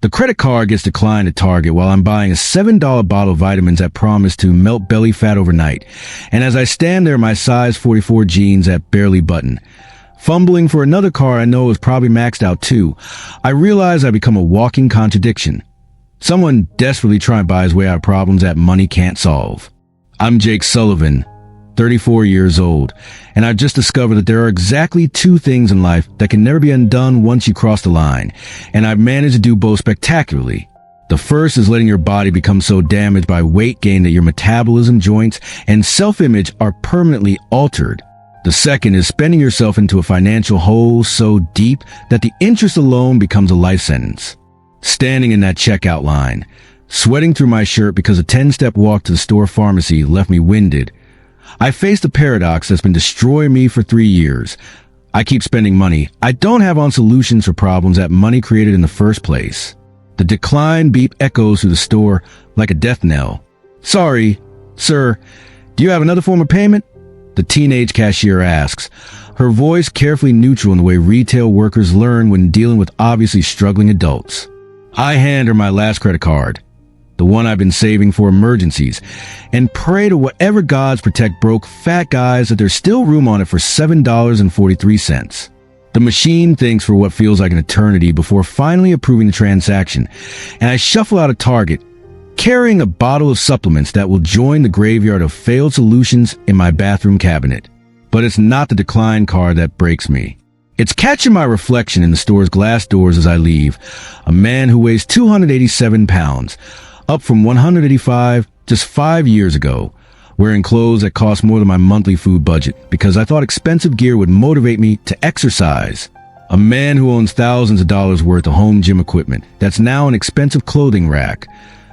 The credit card gets declined at Target while I'm buying a $7 bottle of vitamins that promise to melt belly fat overnight. And as I stand there in my size 44 jeans that barely button, fumbling for another card I know is probably maxed out too, I realize I become a walking contradiction. Someone desperately trying to buy his way out of problems that money can't solve. I'm Jake Sullivan, 34 years old, and I've just discovered that there are exactly two things in life that can never be undone once you cross the line, and I've managed to do both spectacularly. The first is letting your body become so damaged by weight gain that your metabolism, joints, and self-image are permanently altered. The second is spending yourself into a financial hole so deep that the interest alone becomes a life sentence. Standing in that checkout line, sweating through my shirt because a 10-step walk to the store pharmacy left me winded, I faced a paradox that's been destroying me for 3 years. I keep spending money I don't have on solutions for problems that money created in the first place. The decline beep echoes through the store like a death knell. "Sorry, sir, do you have another form of payment?" the teenage cashier asks, her voice carefully neutral in the way retail workers learn when dealing with obviously struggling adults. I hand her my last credit card, the one I've been saving for emergencies, and pray to whatever gods protect broke fat guys that there's still room on it for $7.43. The machine thinks for what feels like an eternity before finally approving the transaction, and I shuffle out of Target, carrying a bottle of supplements that will join the graveyard of failed solutions in my bathroom cabinet. But it's not the decline card that breaks me. It's catching my reflection in the store's glass doors as I leave, a man who weighs 287 pounds, up from 185 just 5 years ago, wearing clothes that cost more than my monthly food budget because I thought expensive gear would motivate me to exercise. A man who owns thousands of dollars worth of home gym equipment that's now an expensive clothing rack,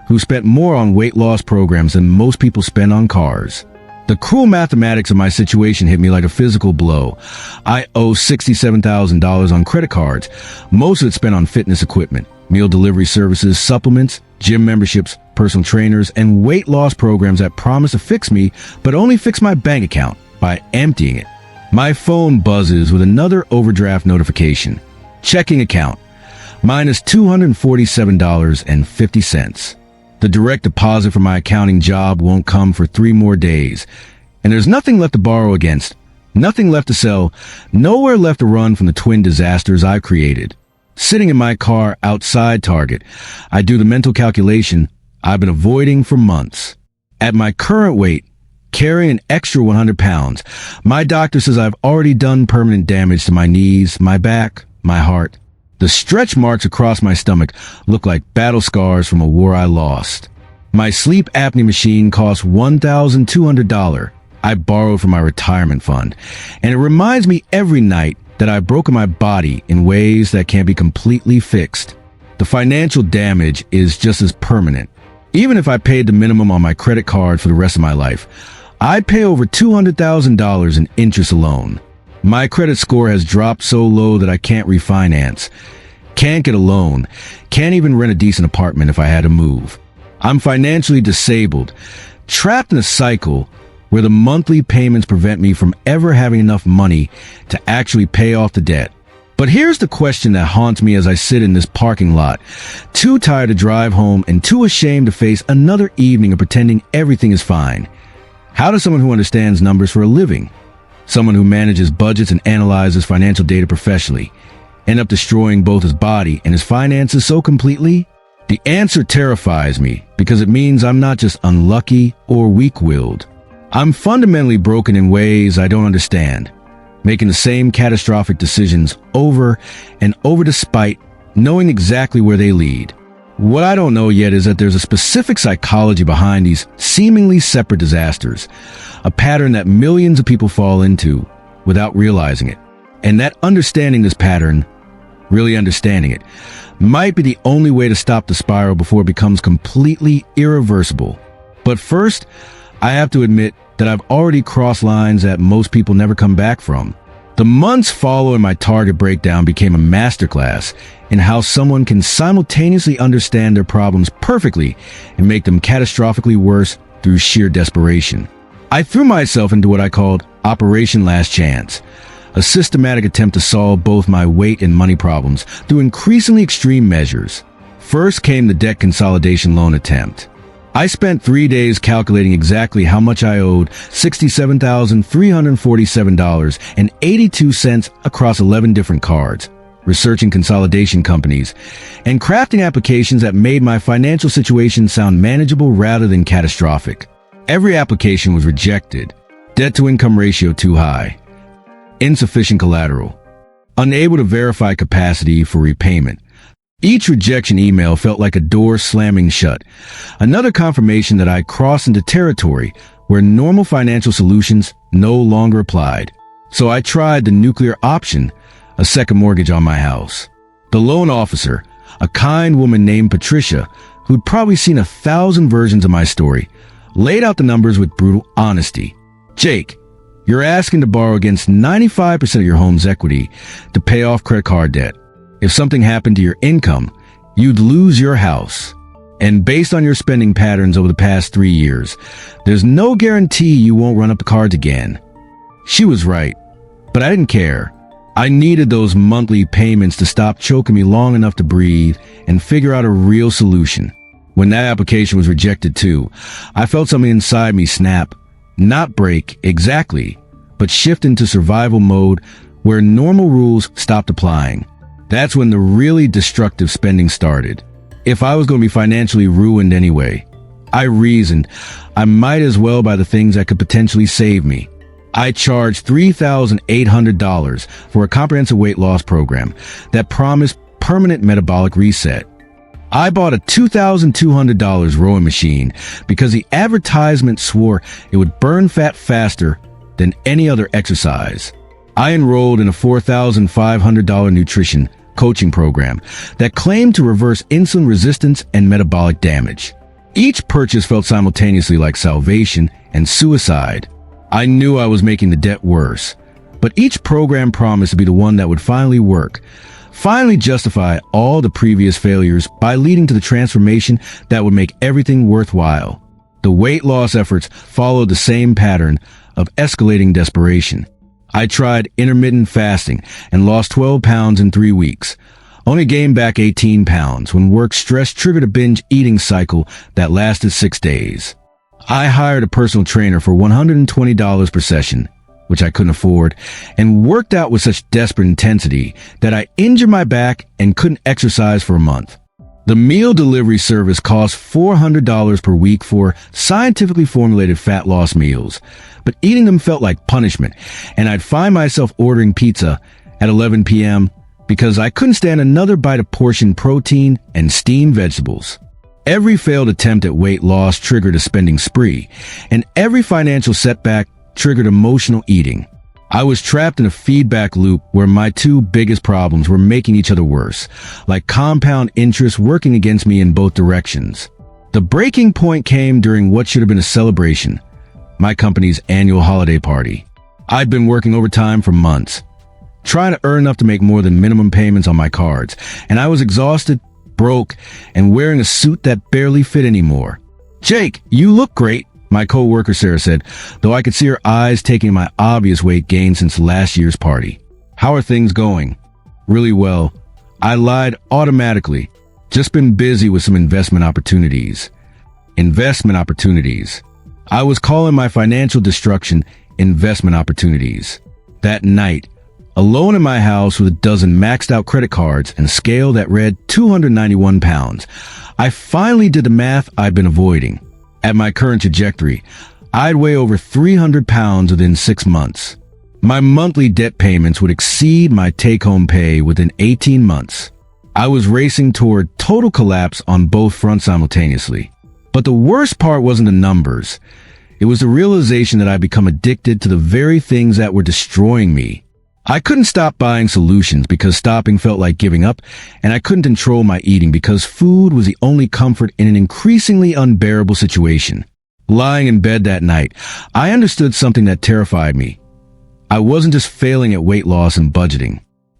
who spent more on weight loss programs than most people spend on cars. The cruel mathematics of my situation hit me like a physical blow. I owe $67,000 on credit cards, most of it spent on fitness equipment, meal delivery services, supplements, gym memberships, personal trainers, and weight loss programs that promise to fix me, but only fix my bank account by emptying it. My phone buzzes with another overdraft notification. Checking account, minus $247.50. The direct deposit from my accounting job won't come for 3 more days. And there's nothing left to borrow against, nothing left to sell, nowhere left to run from the twin disasters I've created. Sitting in my car outside Target, I do the mental calculation I've been avoiding for months. At my current weight, carrying an extra 100 pounds, my doctor says I've already done permanent damage to my knees, my back, my heart. The stretch marks across my stomach look like battle scars from a war I lost. My sleep apnea machine costs $1,200 I borrowed from my retirement fund, and it reminds me every night that I've broken my body in ways that can't be completely fixed. The financial damage is just as permanent. Even if I paid the minimum on my credit card for the rest of my life, I'd pay over $200,000 in interest alone. My credit score has dropped so low that I can't refinance, can't get a loan, can't even rent a decent apartment if I had to move. I'm financially disabled, trapped in a cycle where the monthly payments prevent me from ever having enough money to actually pay off the debt. But here's the question that haunts me as I sit in this parking lot, too tired to drive home and too ashamed to face another evening of pretending everything is fine. How does someone who understands numbers for a living, someone who manages budgets and analyzes financial data professionally, end up destroying both his body and his finances so completely? The answer terrifies me because it means I'm not just unlucky or weak-willed. I'm fundamentally broken in ways I don't understand, making the same catastrophic decisions over and over despite knowing exactly where they lead. What I don't know yet is that there's a specific psychology behind these seemingly separate disasters, a pattern that millions of people fall into without realizing it. And that understanding this pattern, really understanding it, might be the only way to stop the spiral before it becomes completely irreversible. But first, I have to admit that I've already crossed lines that most people never come back from. The months following my Target breakdown became a masterclass in how someone can simultaneously understand their problems perfectly and make them catastrophically worse through sheer desperation. I threw myself into what I called Operation Last Chance, a systematic attempt to solve both my weight and money problems through increasingly extreme measures. First came the debt consolidation loan attempt. I spent 3 days calculating exactly how much I owed, $67,347.82 across 11 different cards, researching consolidation companies, and crafting applications that made my financial situation sound manageable rather than catastrophic. Every application was rejected. Debt-to-income ratio too high. Insufficient collateral. Unable to verify capacity for repayment. Each rejection email felt like a door slamming shut. Another confirmation that I crossed into territory where normal financial solutions no longer applied. So I tried the nuclear option, a second mortgage on my house. The loan officer, a kind woman named Patricia, who'd probably seen 1,000 versions of my story, laid out the numbers with brutal honesty. Jake, you're asking to borrow against 95% of your home's equity to pay off credit card debt. If something happened to your income, you'd lose your house. And based on your spending patterns over the past 3 years, there's no guarantee you won't run up the cards again. She was right, but I didn't care. I needed those monthly payments to stop choking me long enough to breathe and figure out a real solution. When that application was rejected too, I felt something inside me snap. Not break, exactly, but shift into survival mode where normal rules stopped applying. That's when the really destructive spending started. If I was going to be financially ruined anyway, I reasoned I might as well buy the things that could potentially save me. I charged $3,800 for a comprehensive weight loss program that promised permanent metabolic reset. I bought a $2,200 rowing machine because the advertisement swore it would burn fat faster than any other exercise. I enrolled in a $4,500 nutrition coaching program that claimed to reverse insulin resistance and metabolic damage. Each purchase felt simultaneously like salvation and suicide. I knew I was making the debt worse, but each program promised to be the one that would finally work, finally justify all the previous failures by leading to the transformation that would make everything worthwhile. The weight loss efforts followed the same pattern of escalating desperation. I tried intermittent fasting and lost 12 pounds in 3 weeks, only gained back 18 pounds when work stress triggered a binge eating cycle that lasted 6 days. I hired a personal trainer for $120 per session, which I couldn't afford, and worked out with such desperate intensity that I injured my back and couldn't exercise for a month. The meal delivery service cost $400 per week for scientifically formulated fat loss meals, but eating them felt like punishment, and I'd find myself ordering pizza at 11 p.m. because I couldn't stand another bite of portioned protein and steamed vegetables. Every failed attempt at weight loss triggered a spending spree, and every financial setback triggered emotional eating. I was trapped in a feedback loop where my two biggest problems were making each other worse, like compound interest working against me in both directions. The breaking point came during what should have been a celebration, my company's annual holiday party. I'd been working overtime for months, trying to earn enough to make more than minimum payments on my cards, and I was exhausted, broke, and wearing a suit that barely fit anymore. "Jake, you look great," my co-worker Sarah said, though I could see her eyes taking my obvious weight gain since last year's party. "How are things going?" "Really well." I lied automatically. "Just been busy with some investment opportunities." Investment opportunities. I was calling my financial destruction investment opportunities. That night, alone in my house with a dozen maxed out credit cards and a scale that read 291 pounds, I finally did the math I'd been avoiding. At my current trajectory, I'd weigh over 300 pounds within 6 months. My monthly debt payments would exceed my take-home pay within 18 months. I was racing toward total collapse on both fronts simultaneously. But the worst part wasn't the numbers. It was the realization that I'd become addicted to the very things that were destroying me. I couldn't stop buying solutions because stopping felt like giving up, and I couldn't control my eating because food was the only comfort in an increasingly unbearable situation. Lying in bed that night, I understood something that terrified me. I wasn't just failing at weight loss and budgeting.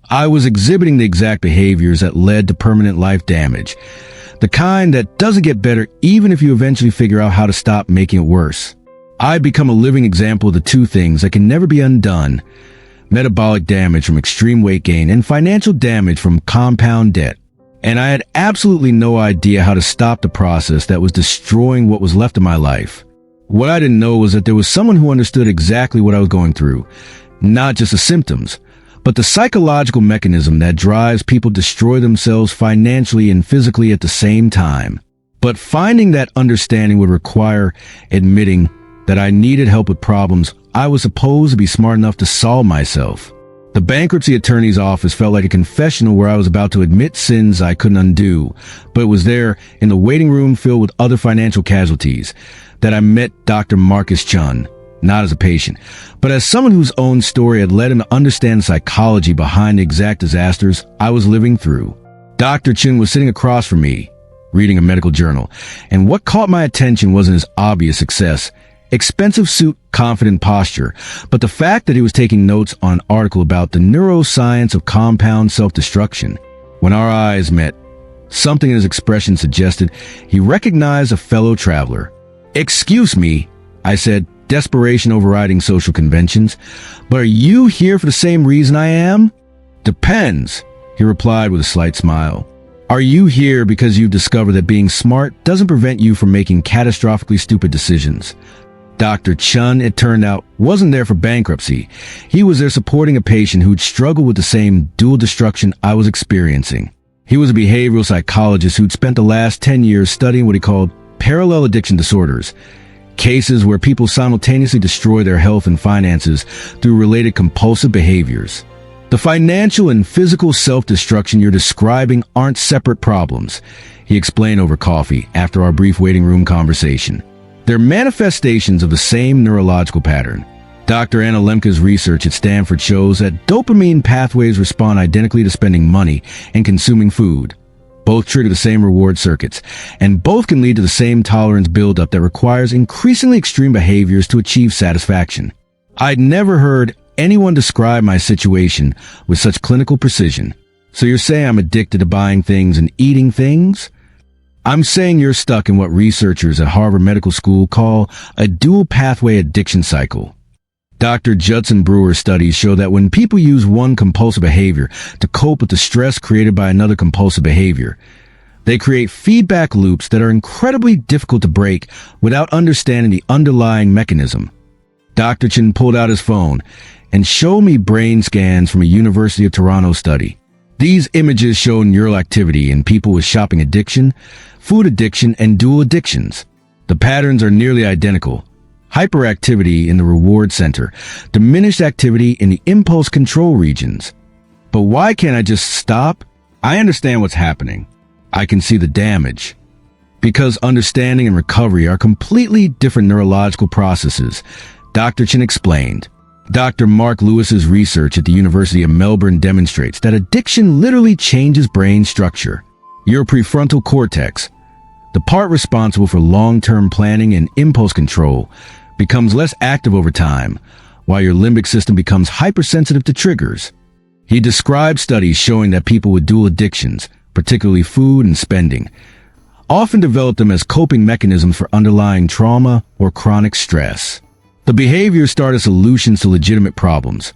I was exhibiting the exact behaviors that led to permanent life damage, the kind that doesn't get better even if you eventually figure out how to stop making it worse. I'd become a living example of the two things that can never be undone: metabolic damage from extreme weight gain and financial damage from compound debt. and I had absolutely no idea how to stop the process that was destroying what was left of my life. What I didn't know was that there was someone who understood exactly what I was going through, not just the symptoms, but the psychological mechanism that drives people to destroy themselves financially and physically at the same time. But finding that understanding would require admitting that I needed help with problems I was supposed to be smart enough to solve myself. The bankruptcy attorney's office felt like a confessional where I was about to admit sins I couldn't undo, but it was there, in the waiting room filled with other financial casualties, that I met Dr. Marcus Chun, not as a patient, but as someone whose own story had led him to understand the psychology behind the exact disasters I was living through. Dr. Chun was sitting across from me, reading a medical journal, and what caught my attention wasn't his obvious success, expensive suit, confident posture, but the fact that he was taking notes on an article about the neuroscience of compound self-destruction. When our eyes met, something in his expression suggested he recognized a fellow traveler. "Excuse me," I said, desperation overriding social conventions, "but are you here for the same reason I am?" "Depends," he replied with a slight smile. "Are you here because you've discovered that being smart doesn't prevent you from making catastrophically stupid decisions?" Dr. Chun, it turned out, wasn't there for bankruptcy. He was there supporting a patient who'd struggled with the same dual destruction I was experiencing. He was a behavioral psychologist who'd spent the last 10 years studying what he called parallel addiction disorders, cases where people simultaneously destroy their health and finances through related compulsive behaviors. "The financial and physical self-destruction you're describing aren't separate problems," he explained over coffee after our brief waiting room conversation. "They're manifestations of the same neurological pattern. Dr. Anna Lemke's research at Stanford shows that dopamine pathways respond identically to spending money and consuming food. Both trigger the same reward circuits, and both can lead to the same tolerance buildup that requires increasingly extreme behaviors to achieve satisfaction." I'd never heard anyone describe my situation with such clinical precision. "So you're saying I'm addicted to buying things and eating things?" "I'm saying you're stuck in what researchers at Harvard Medical School call a dual pathway addiction cycle. Dr. Judson Brewer's studies show that when people use one compulsive behavior to cope with the stress created by another compulsive behavior, they create feedback loops that are incredibly difficult to break without understanding the underlying mechanism." Dr. Chin pulled out his phone and showed me brain scans from a University of Toronto study. These images show neural activity in people with shopping addiction, food addiction, and dual addictions. The patterns are nearly identical. Hyperactivity in the reward center, diminished activity in the impulse control regions. But why can't I just stop? I understand what's happening. I can see the damage. Because understanding and recovery are completely different neurological processes, Dr. Chin explained. Dr. Mark Lewis's research at the University of Melbourne demonstrates that addiction literally changes brain structure. Your prefrontal cortex, the part responsible for long-term planning and impulse control, becomes less active over time, while your limbic system becomes hypersensitive to triggers. He described studies showing that people with dual addictions, particularly food and spending, often develop them as coping mechanisms for underlying trauma or chronic stress. The behaviors start as solutions to legitimate problems.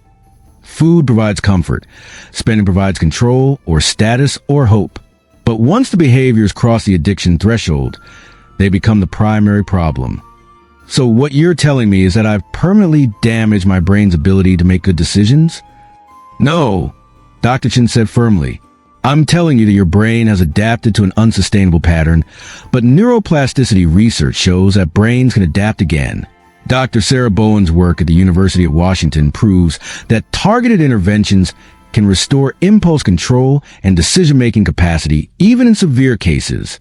Food provides comfort, spending provides control or status or hope. But once the behaviors cross the addiction threshold, they become the primary problem. So what you're telling me is that I've permanently damaged my brain's ability to make good decisions? No, Dr. Chin said firmly. I'm telling you that your brain has adapted to an unsustainable pattern, but neuroplasticity research shows that brains can adapt again. Dr. Sarah Bowen's work at the University of Washington proves that targeted interventions can restore impulse control and decision-making capacity even in severe cases.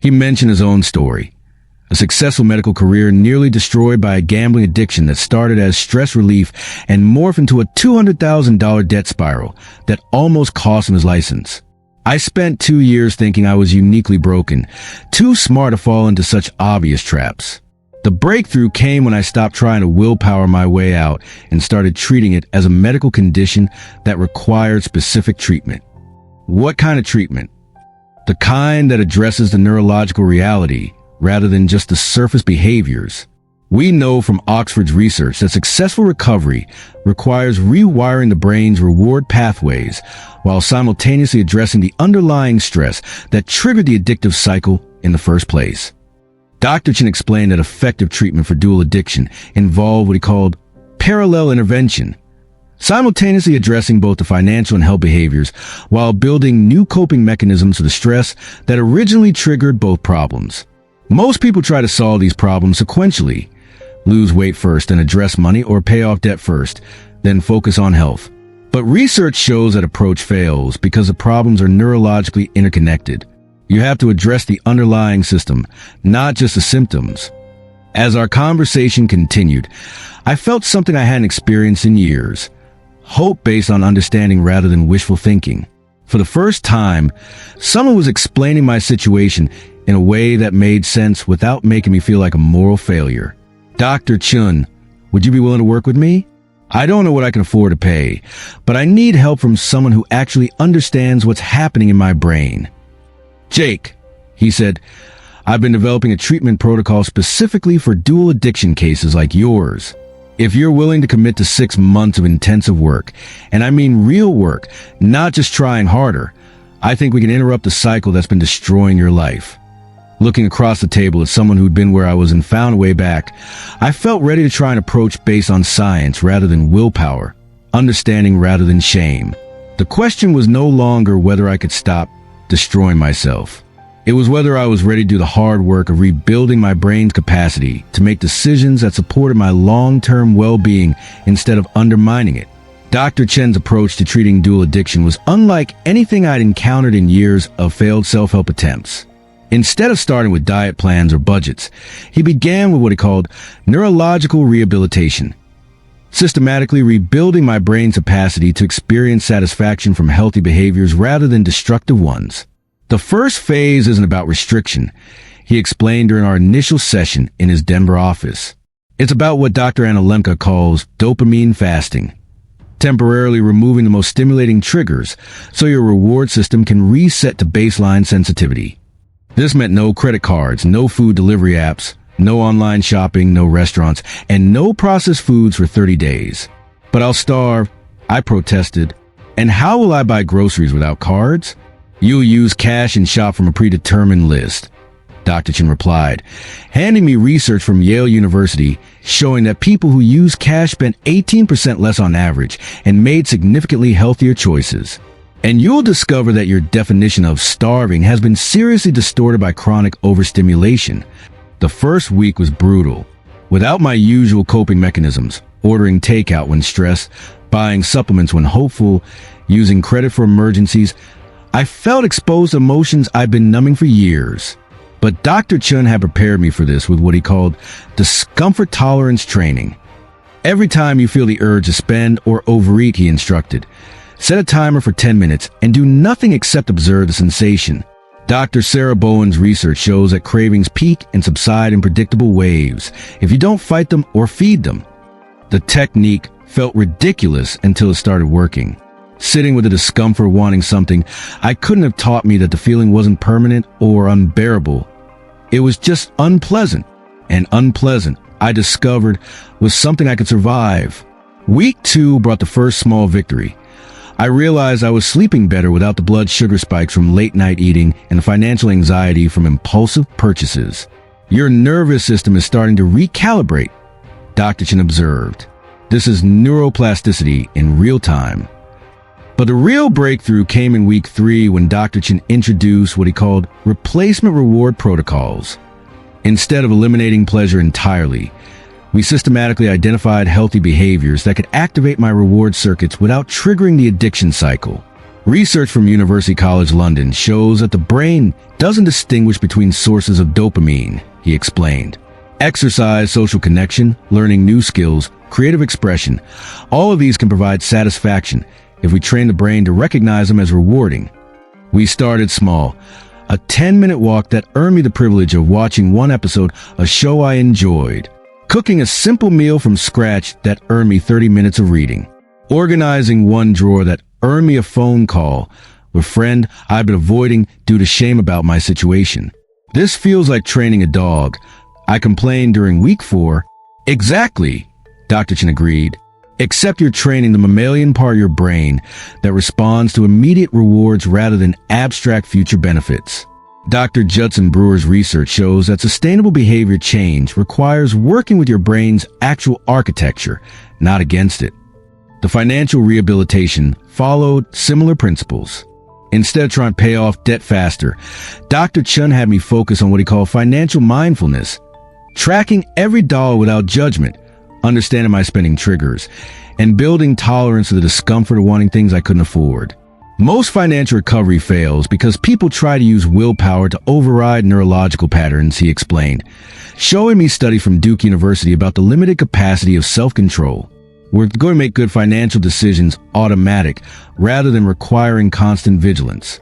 He mentioned his own story, a successful medical career nearly destroyed by a gambling addiction that started as stress relief and morphed into a $200,000 debt spiral that almost cost him his license. I spent 2 years thinking I was uniquely broken, too smart to fall into such obvious traps. The breakthrough came when I stopped trying to willpower my way out and started treating it as a medical condition that required specific treatment. What kind of treatment? The kind that addresses the neurological reality rather than just the surface behaviors. We know from Oxford's research that successful recovery requires rewiring the brain's reward pathways while simultaneously addressing the underlying stress that triggered the addictive cycle in the first place. Dr. Chen explained that effective treatment for dual addiction involved what he called parallel intervention, simultaneously addressing both the financial and health behaviors while building new coping mechanisms for the stress that originally triggered both problems. Most people try to solve these problems sequentially: lose weight first and address money, or pay off debt first, then focus on health. But research shows that approach fails because the problems are neurologically interconnected. You have to address the underlying system, not just the symptoms. As our conversation continued, I felt something I hadn't experienced in years: hope based on understanding rather than wishful thinking. For the first time, someone was explaining my situation in a way that made sense without making me feel like a moral failure. Dr. Chun, would you be willing to work with me? I don't know what I can afford to pay, but I need help from someone who actually understands what's happening in my brain. Jake, he said, I've been developing a treatment protocol specifically for dual addiction cases like yours. If you're willing to commit to 6 months of intensive work, and I mean real work, not just trying harder, I think we can interrupt the cycle that's been destroying your life. Looking across the table at someone who'd been where I was and found a way back, I felt ready to try an approach based on science rather than willpower, understanding rather than shame. The question was no longer whether I could stop destroying myself. It was whether I was ready to do the hard work of rebuilding my brain's capacity to make decisions that supported my long-term well-being instead of undermining it. Dr. Chen's approach to treating dual addiction was unlike anything I'd encountered in years of failed self-help attempts. Instead of starting with diet plans or budgets, he began with what he called neurological rehabilitation, systematically rebuilding my brain's capacity to experience satisfaction from healthy behaviors rather than destructive ones. The first phase isn't about restriction, he explained during our initial session in his Denver office. It's about what Dr. Anna Lemke calls dopamine fasting, temporarily removing the most stimulating triggers so your reward system can reset to baseline sensitivity. This meant no credit cards, no food delivery apps, no online shopping, no restaurants, and no processed foods for 30 days. But I'll starve, I protested. And how will I buy groceries without cards? You'll use cash and shop from a predetermined list, Dr. Chen replied, handing me research from Yale University showing that people who use cash spent 18% less on average and made significantly healthier choices. And you'll discover that your definition of starving has been seriously distorted by chronic overstimulation. The first week was brutal. Without my usual coping mechanisms, ordering takeout when stressed, buying supplements when hopeful, using credit for emergencies, I felt exposed to emotions I'd been numbing for years. But Dr. Chun had prepared me for this with what he called discomfort tolerance training. Every time you feel the urge to spend or overeat, he instructed, set a timer for 10 minutes and do nothing except observe the sensation. Dr. Sarah Bowen's research shows that cravings peak and subside in predictable waves if you don't fight them or feed them. The technique felt ridiculous until it started working. Sitting with the discomfort wanting something, I couldn't have taught me that the feeling wasn't permanent or unbearable. It was just unpleasant. And unpleasant, I discovered, was something I could survive. Week 2 brought the first small victory. I realized I was sleeping better without the blood sugar spikes from late night eating and the financial anxiety from impulsive purchases. Your nervous system is starting to recalibrate, Dr. Chen observed. This is neuroplasticity in real time. But the real breakthrough came in week 3 when Dr. Chen introduced what he called replacement reward protocols. Instead of eliminating pleasure entirely, we systematically identified healthy behaviors that could activate my reward circuits without triggering the addiction cycle. Research from University College London shows that the brain doesn't distinguish between sources of dopamine, he explained. Exercise, social connection, learning new skills, creative expression, all of these can provide satisfaction if we train the brain to recognize them as rewarding. We started small, a 10-minute walk that earned me the privilege of watching one episode, a show I enjoyed. Cooking a simple meal from scratch that earned me 30 minutes of reading. Organizing one drawer that earned me a phone call with a friend I've been avoiding due to shame about my situation. This feels like training a dog, I complained during week 4, Exactly, Dr. Chen agreed. Except you're training the mammalian part of your brain that responds to immediate rewards rather than abstract future benefits. Dr. Judson Brewer's research shows that sustainable behavior change requires working with your brain's actual architecture, not against it. The financial rehabilitation followed similar principles. Instead of trying to pay off debt faster, Dr. Chen had me focus on what he called financial mindfulness, tracking every dollar without judgment, understanding my spending triggers, and building tolerance to the discomfort of wanting things I couldn't afford. Most financial recovery fails because people try to use willpower to override neurological patterns, he explained, showing me studies from Duke University about the limited capacity of self-control. We're going to make good financial decisions automatic rather than requiring constant vigilance.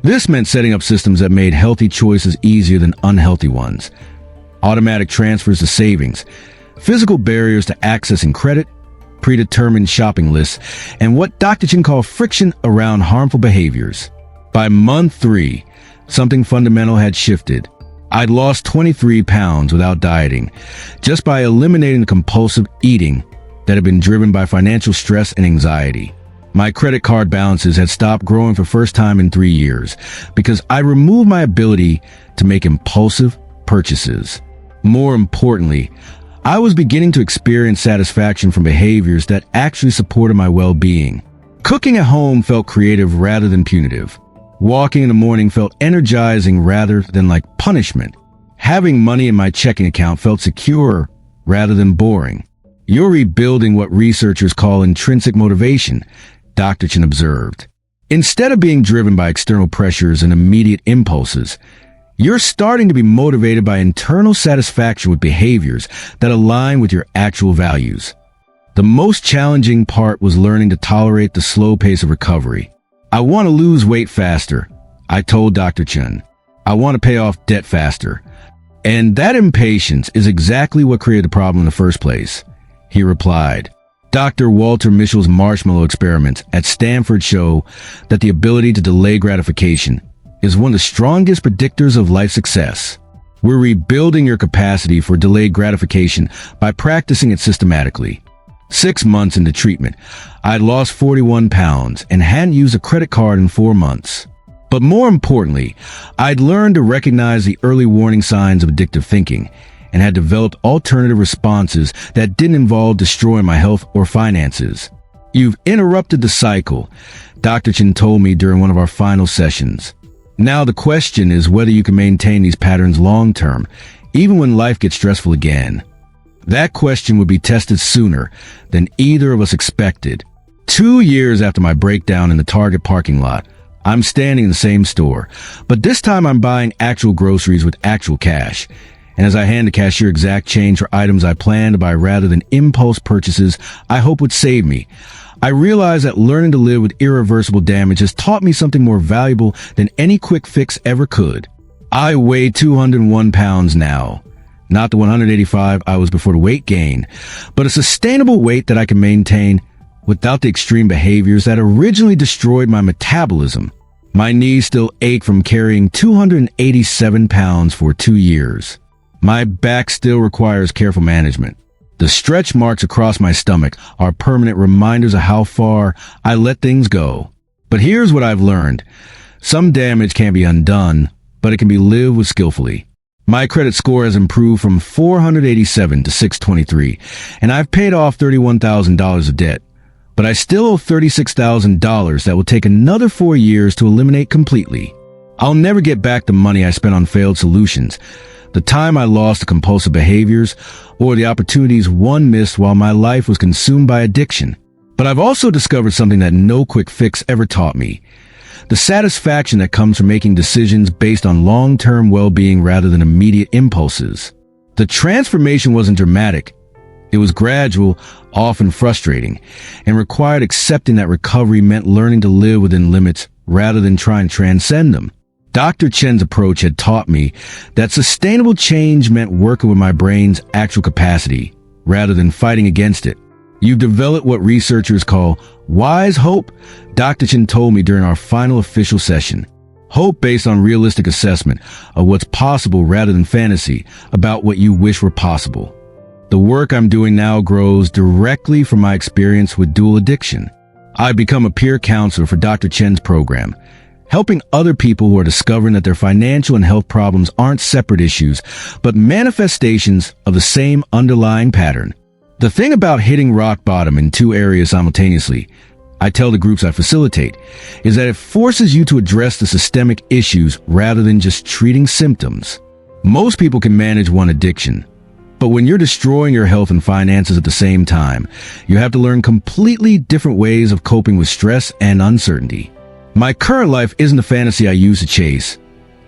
This meant setting up systems that made healthy choices easier than unhealthy ones. Automatic transfers to savings, physical barriers to accessing credit, predetermined shopping lists, and what Dr. Chen called friction around harmful behaviors. By month 3, something fundamental had shifted. I'd lost 23 pounds without dieting, just by eliminating the compulsive eating that had been driven by financial stress and anxiety. My credit card balances had stopped growing for the first time in 3 years because I removed my ability to make impulsive purchases. More importantly, I was beginning to experience satisfaction from behaviors that actually supported my well-being. Cooking at home felt creative rather than punitive. Walking in the morning felt energizing rather than like punishment. Having money in my checking account felt secure rather than boring. You're rebuilding what researchers call intrinsic motivation, Dr. Chen observed. Instead of being driven by external pressures and immediate impulses, you're starting to be motivated by internal satisfaction with behaviors that align with your actual values. The most challenging part was learning to tolerate the slow pace of recovery. I want to lose weight faster, I told Dr. Chen. I want to pay off debt faster. And that impatience is exactly what created the problem in the first place, he replied. Dr. Walter Mischel's marshmallow experiments at Stanford show that the ability to delay gratification is one of the strongest predictors of life success. We're rebuilding your capacity for delayed gratification by practicing it systematically. 6 months into treatment, I'd lost 41 pounds and hadn't used a credit card in 4 months. But more importantly, I'd learned to recognize the early warning signs of addictive thinking and had developed alternative responses that didn't involve destroying my health or finances. You've interrupted the cycle, Dr. Chen told me during one of our final sessions. Now the question is whether you can maintain these patterns long-term, even when life gets stressful again. That question would be tested sooner than either of us expected. 2 years after my breakdown in the Target parking lot, I'm standing in the same store, but this time I'm buying actual groceries with actual cash. And as I hand the cashier exact change for items I plan to buy rather than impulse purchases I hope would save me, I realize that learning to live with irreversible damage has taught me something more valuable than any quick fix ever could. I weigh 201 pounds now. Not the 185 I was before the weight gain, but a sustainable weight that I can maintain without the extreme behaviors that originally destroyed my metabolism. My knees still ache from carrying 287 pounds for 2 years. My back still requires careful management. The stretch marks across my stomach are permanent reminders of how far I let things go. But here's what I've learned. Some damage can be undone, but it can be lived with skillfully. My credit score has improved from 487 to 623, and I've paid off $31,000 of debt. But I still owe $36,000 that will take another 4 years to eliminate completely. I'll never get back the money I spent on failed solutions, the time I lost to compulsive behaviors, or the opportunities one missed while my life was consumed by addiction. But I've also discovered something that no quick fix ever taught me. The satisfaction that comes from making decisions based on long-term well-being rather than immediate impulses. The transformation wasn't dramatic. It was gradual, often frustrating, and required accepting that recovery meant learning to live within limits rather than trying to transcend them. Dr. Chen's approach had taught me that sustainable change meant working with my brain's actual capacity rather than fighting against it. You've developed what researchers call wise hope, Dr. Chen told me during our final official session. Hope based on realistic assessment of what's possible rather than fantasy about what you wish were possible. The work I'm doing now grows directly from my experience with dual addiction. I've become a peer counselor for Dr. Chen's program, helping other people who are discovering that their financial and health problems aren't separate issues, but manifestations of the same underlying pattern. The thing about hitting rock bottom in two areas simultaneously, I tell the groups I facilitate, is that it forces you to address the systemic issues rather than just treating symptoms. Most people can manage one addiction, but when you're destroying your health and finances at the same time, you have to learn completely different ways of coping with stress and uncertainty. My current life isn't the fantasy I used to chase.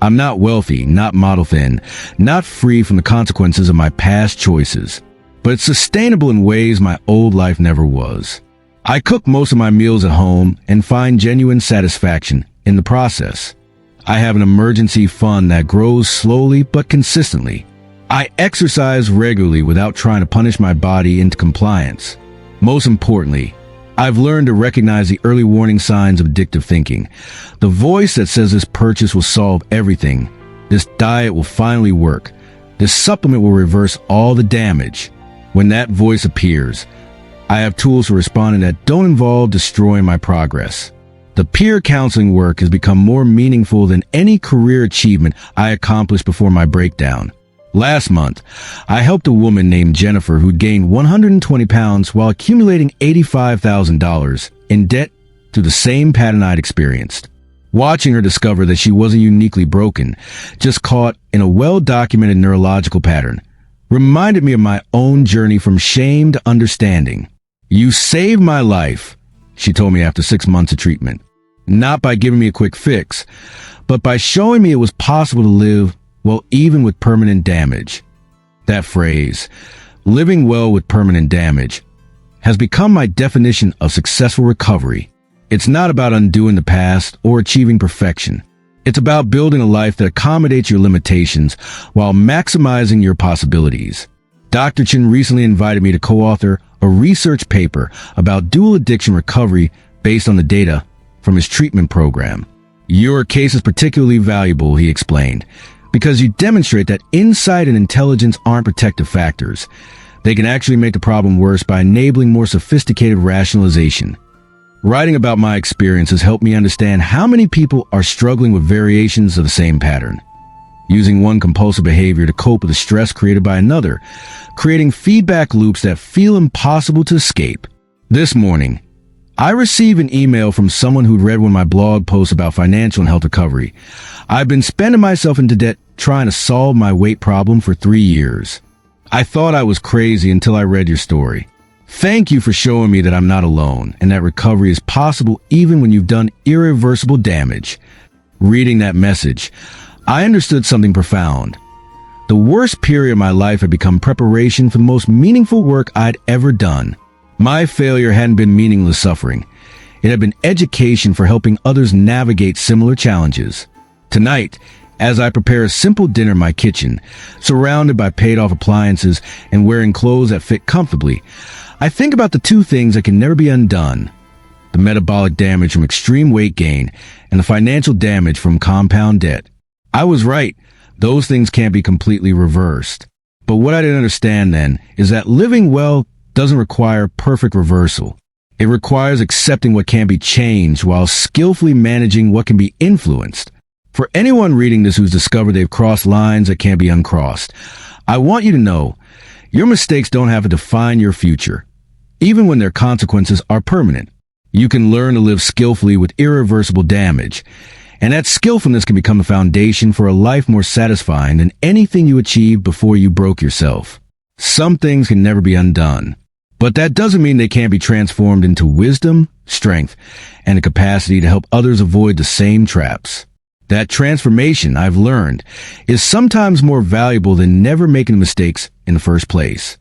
I'm not wealthy, not model thin, not free from the consequences of my past choices, but it's sustainable in ways my old life never was. I cook most of my meals at home and find genuine satisfaction in the process. I have an emergency fund that grows slowly but consistently. I exercise regularly without trying to punish my body into compliance. Most importantly, I've learned to recognize the early warning signs of addictive thinking. The voice that says this purchase will solve everything. This diet will finally work. This supplement will reverse all the damage. When that voice appears, I have tools for responding that don't involve destroying my progress. The peer counseling work has become more meaningful than any career achievement I accomplished before my breakdown. Last month, I helped a woman named Jennifer who'd gained 120 pounds while accumulating $85,000 in debt through the same pattern I'd experienced. Watching her discover that she wasn't uniquely broken, just caught in a well-documented neurological pattern, reminded me of my own journey from shame to understanding. "You saved my life," she told me after 6 months of treatment. Not by giving me a quick fix, but by showing me it was possible to live well, even with permanent damage. That phrase, living well with permanent damage, has become my definition of successful recovery. It's not about undoing the past or achieving perfection. It's about building a life that accommodates your limitations while maximizing your possibilities. Dr. Chen recently invited me to co-author a research paper about dual addiction recovery based on the data from his treatment program. "Your case is particularly valuable," he explained, "because you demonstrate that insight and intelligence aren't protective factors. They can actually make the problem worse by enabling more sophisticated rationalization." Writing about my experience has helped me understand how many people are struggling with variations of the same pattern, using one compulsive behavior to cope with the stress created by another, creating feedback loops that feel impossible to escape. This morning, I received an email from someone who'd read one of my blog posts about financial and health recovery. "I've been spending myself into debt trying to solve my weight problem for 3 years. I thought I was crazy until I read your story. Thank you for showing me that I'm not alone and that recovery is possible even when you've done irreversible damage." Reading that message, I understood something profound. The worst period of my life had become preparation for the most meaningful work I'd ever done. My failure hadn't been meaningless suffering. It had been education for helping others navigate similar challenges. Tonight, as I prepare a simple dinner in my kitchen, surrounded by paid-off appliances and wearing clothes that fit comfortably, I think about the two things that can never be undone: the metabolic damage from extreme weight gain and the financial damage from compound debt. I was right. Those things can't be completely reversed. But what I didn't understand then is that living well doesn't require perfect reversal. It requires accepting what can be changed while skillfully managing what can be influenced. For anyone reading this who's discovered they've crossed lines that can't be uncrossed, I want you to know your mistakes don't have to define your future, even when their consequences are permanent. You can learn to live skillfully with irreversible damage, and that skillfulness can become the foundation for a life more satisfying than anything you achieved before you broke yourself. Some things can never be undone, but that doesn't mean they can't be transformed into wisdom, strength, and a capacity to help others avoid the same traps. That transformation, I've learned, is sometimes more valuable than never making mistakes in the first place.